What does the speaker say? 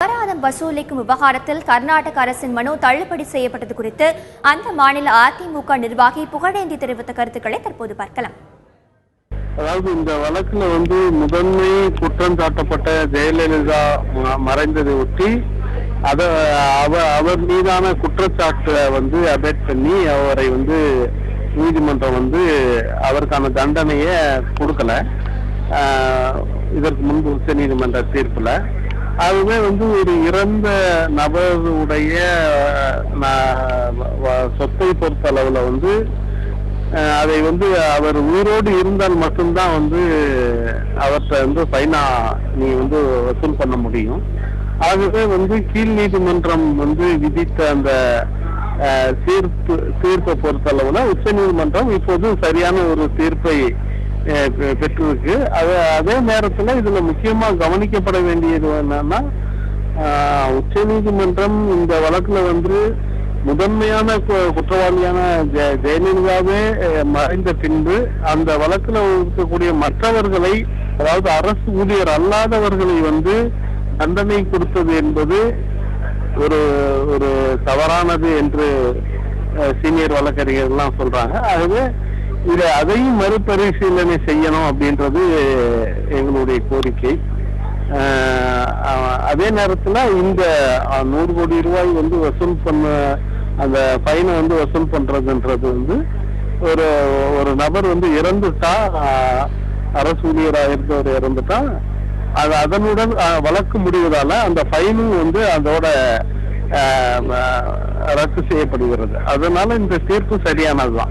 அபராதம் வசூலிக்கும் விவகாரத்தில் கர்நாடக அரசின் மனு தள்ளுபடி செய்யப்பட்டது குறித்து அந்த மாநில அதிமுக நிர்வாகி புகழேந்தி தெரிவித்த கருத்துக்களை தற்போது பார்க்கலாம். அதாவது இந்த வழக்குல முதன்மை குற்றம் சாட்டப்பட்ட ஜெயலலிதா மறைந்ததை ஒட்டி அவர் மீதான குற்றச்சாட்டை அபேட் பண்ணி அவரை நீதிமன்றம் அவருக்கான தண்டனையை கொடுக்கல. இதற்கு முன்பு உச்ச நீதிமன்ற தீர்ப்புல அதுவே ஒரு இறந்த நபருடைய சொத்தை பொறுத்த அளவுல அதை அவர் உயிரோடு இருந்தால் மட்டும்தான் அவர்கிட்ட ஃபைனா நீ வசூல் பண்ண முடியும். ஆகவே கீழ் நீதிமன்றம் விதித்த அந்த தீர்ப்பை பொறுத்த அளவுல உச்ச நீதிமன்றம் இப்போது சரியான ஒரு தீர்ப்பை பெற்றிருக்கு. அதே நேரத்துல இதுல முக்கியமா கவனிக்கப்பட வேண்டியது என்னன்னா, உச்ச நீதிமன்றம் இந்த வழக்குல முதன்மையான குற்றவாளியான ஜெயலலிதாவே மறைந்த பின்பு அந்த வழக்குல இருக்கக்கூடிய மற்றவர்களை, அதாவது அரசு ஊழியர் அல்லாதவர்களை தண்டனை கொடுத்தது என்பது ஒரு ஒரு தவறானது என்று சீனியர் வழக்கறிஞர்கள்லாம் சொல்றாங்க. ஆகவே அதையும் மறுபரிசீலனை செய்யணும் அப்படின்றது எங்களுடைய கோரிக்கை. அதே நேரத்துல இந்த 100 கோடி ரூபாய் வசூல் பண்ண அந்த ஃபைனை வசூல் பண்றதுன்றது ஒரு ஒரு நபர் இறந்துட்டா, அரசு ஊழியராக இருந்தவர் இறந்துட்டா, அது அதனுடன் வழக்கு முடிவதால அந்த ஃபைனும் அதோட ரத்து செய்யப்படுகிறது. அதனால இந்த தீர்ப்பு சரியானதுதான்.